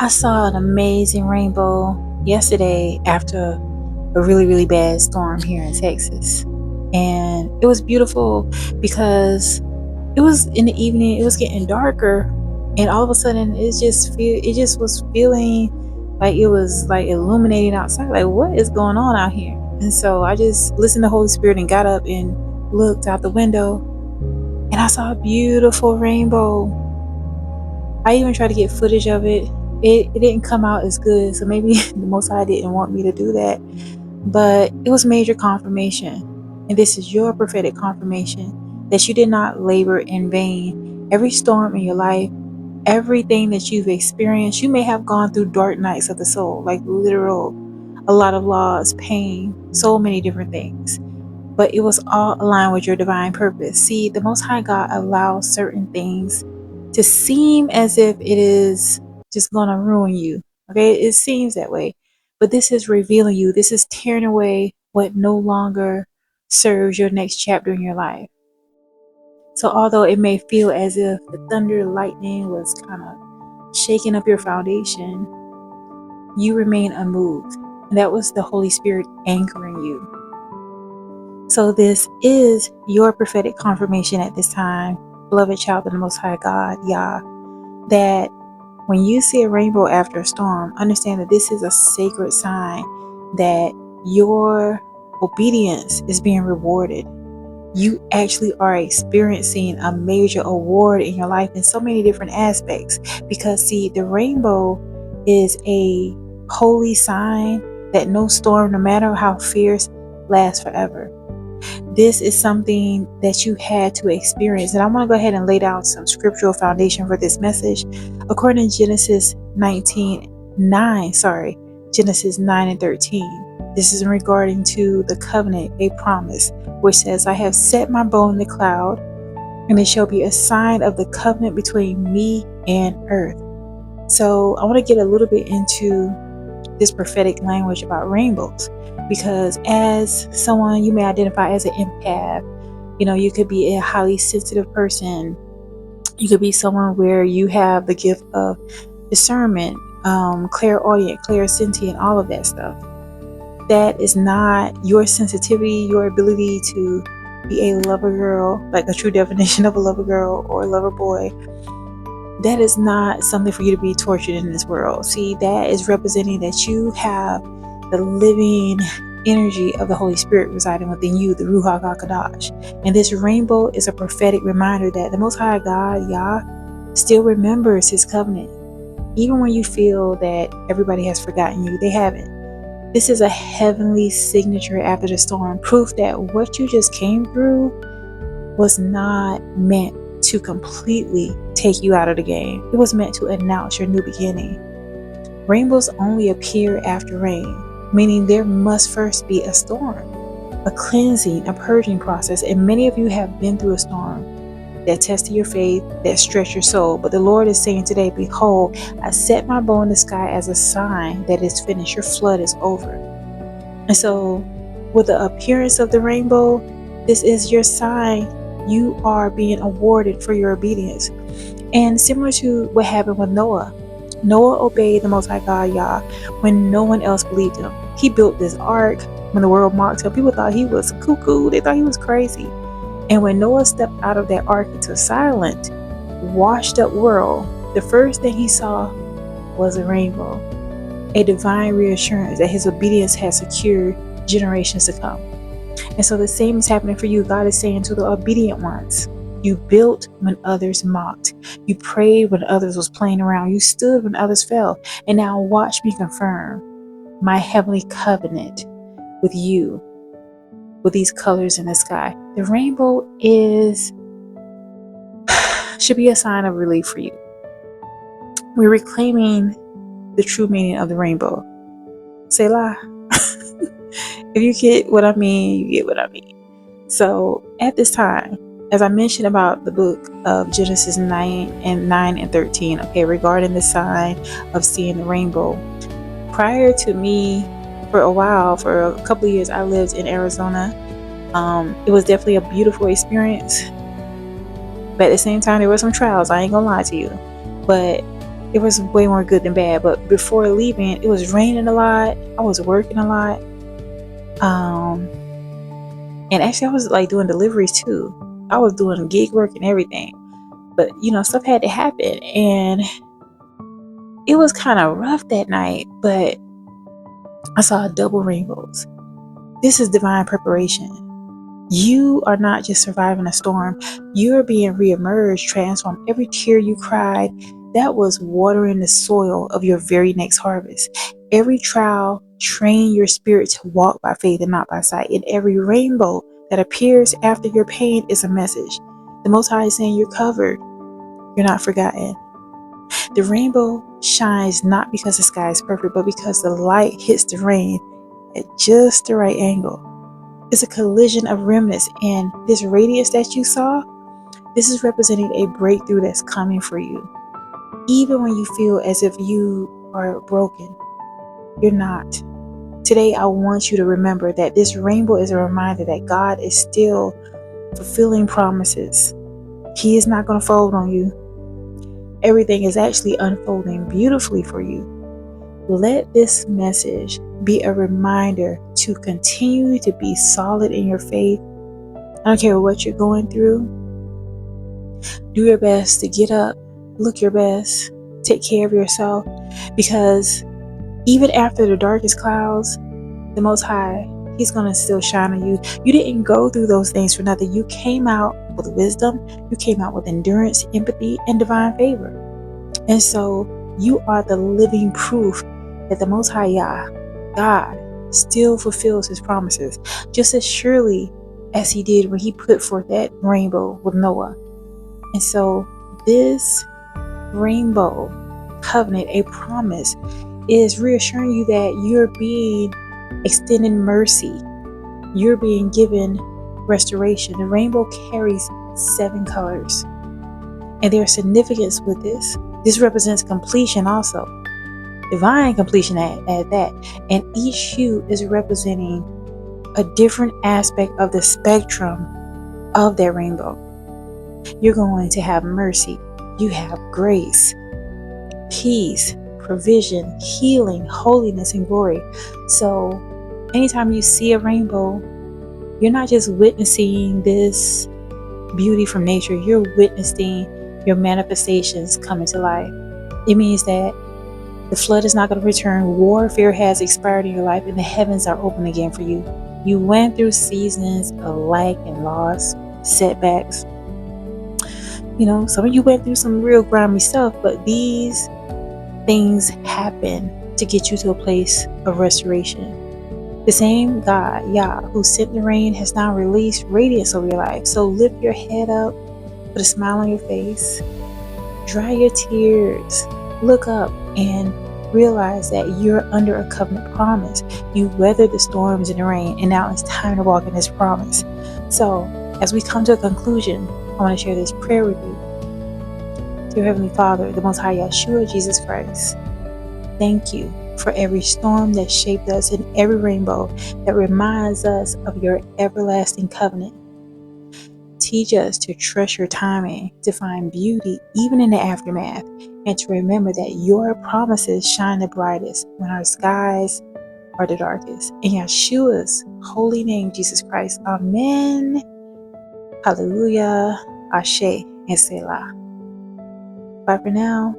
I saw an amazing rainbow yesterday after a really, really bad storm here in Texas. And it was beautiful because it was in the evening, it was getting darker, and all of a sudden it just was feeling like it was like illuminating outside. Like, what is going on out here? And so I just listened to Holy Spirit and got up and looked out the window, and I saw a beautiful rainbow. I even tried to get footage of it. It didn't come out as good, so maybe the Most High didn't want me to do that. But it was major confirmation. And this is your prophetic confirmation that you did not labor in vain. Every storm in your life, everything that you've experienced, you may have gone through dark nights of the soul, like literal, a lot of loss, pain, so many different things. But it was all aligned with your divine purpose. See, the Most High God allows certain things to seem as if it is just going to ruin you. Okay, it seems that way. But this is revealing you. This is tearing away what no longer serves your next chapter in your life. So although it may feel as if the thunder, lightning was kind of shaking up your foundation, you remain unmoved. And that was the Holy Spirit anchoring you. So this is your prophetic confirmation at this time, beloved child of the Most High God, Yah, that when you see a rainbow after a storm, understand that this is a sacred sign that your obedience is being rewarded. You actually are experiencing a major award in your life in so many different aspects. Because see, the rainbow is a holy sign that no storm, no matter how fierce, lasts forever. This is something that you had to experience. And I want to go ahead and lay down some scriptural foundation for this message. According to Genesis 9 and 13. This is regarding to the covenant, a promise, which says, I have set my bow in the cloud, and it shall be a sign of the covenant between me and earth. So I want to get a little bit into this prophetic language about rainbows, because as someone you may identify as an empath, you could be a highly sensitive person. You could be someone where you have the gift of discernment, clairaudient, clairsentient, all of that stuff. That is not your sensitivity, your ability to be a lover girl, like a true definition of a lover girl or a lover boy. That is not something for you to be tortured in this world. See, that is representing that you have the living energy of the Holy Spirit residing within you, the Ruach HaKodesh. And this rainbow is a prophetic reminder that the Most High God, Yah, still remembers his covenant. Even when you feel that everybody has forgotten you, they haven't. This is a heavenly signature after the storm, proof that what you just came through was not meant to completely take you out of the game. It was meant to announce your new beginning. Rainbows only appear after rain, meaning there must first be a storm, a cleansing, a purging process. And many of you have been through a storm that tested your faith, that stretched your soul. But the Lord is saying today, behold, I set my bow in the sky as a sign that it's finished. Your flood is over. And so with the appearance of the rainbow, this is your sign. You are being awarded for your obedience. And similar to what happened with Noah. Noah obeyed the Most High God, Yah, when no one else believed him. He built this ark. When the world mocked him, people thought he was cuckoo. They thought he was crazy. And when Noah stepped out of that ark into a silent, washed up world, the first thing he saw was a rainbow, a divine reassurance that his obedience had secured generations to come. And so the same is happening for you. God is saying to the obedient ones, you built when others mocked. You prayed when others was playing around. You stood when others fell. And now watch me confirm my heavenly covenant with you, with these colors in the sky. The rainbow should be a sign of relief for you. We're reclaiming the true meaning of the rainbow. Selah. If you get what I mean, you get what I mean. So at this time, as I mentioned about the book of Genesis 9 and 13, okay, regarding the sign of seeing the rainbow. Prior to me, for a couple of years, I lived in Arizona. It was definitely a beautiful experience. But at the same time, there were some trials. I ain't gonna lie to you. But It was way more good than bad. But before leaving, it was raining a lot. I was working a lot. And actually I was like doing deliveries too. I was doing gig work and everything. But stuff had to happen, and it was kind of rough that night, but I saw double rainbows. This is divine preparation. You are not just surviving a storm, you're being reemerged, transformed. Every tear you cried, that was watering the soil of your very next harvest. Every trial trained your spirit to walk by faith and not by sight. And every rainbow that appears after your pain is a message. The Most High is saying you're covered, you're not forgotten. The rainbow shines not because the sky is perfect, but because the light hits the rain at just the right angle. It's a collision of remnants, and this radiance that you saw, this is representing a breakthrough that's coming for you. Even when you feel as if you are broken, you're not. Today, I want you to remember that this rainbow is a reminder that God is still fulfilling promises. He is not going to fold on you. Everything is actually unfolding beautifully for you. Let this message be a reminder to continue to be solid in your faith. I don't care what you're going through. Do your best to get up, look your best, take care of yourself, because even after the darkest clouds, the Most High, He's going to still shine on you. You didn't go through those things for nothing. You came out with wisdom. You came out with endurance, empathy, and divine favor. And so you are the living proof that the Most High God, still fulfills His promises, just as surely as He did when He put forth that rainbow with Noah. And so this rainbow covenant, a promise, is reassuring you that you're being extended mercy. You're being given restoration. The rainbow carries 7 colors, and there's significance with this. This represents completion also, divine completion at that. And each hue is representing a different aspect of the spectrum of that rainbow. You're going to have mercy. You have grace, peace, provision, healing, holiness, and glory. So anytime you see a rainbow, you're not just witnessing this beauty from nature. You're witnessing your manifestations coming to life. It means that the flood is not going to return. Warfare has expired in your life, and the heavens are open again for you. You went through seasons of lack and loss, setbacks. Some of you went through some real grimy stuff, but these things happen to get you to a place of restoration. The same God, Yah, who sent the rain, has now released radiance over your life. So lift your head up, put a smile on your face, dry your tears, look up, and realize that you're under a covenant promise. You weathered the storms and the rain, and now it's time to walk in this promise. So as we come to a conclusion, I want to share this prayer with you. Dear Heavenly Father, the Most High YAHSHUAH, Jesus Christ, thank you for every storm that shaped us and every rainbow that reminds us of your everlasting covenant. Teach us to trust your timing, to find beauty even in the aftermath, and to remember that your promises shine the brightest when our skies are the darkest. In Yahshua's holy name, Jesus Christ. Amen. Hallelujah. Ashe and Selah. Bye for now.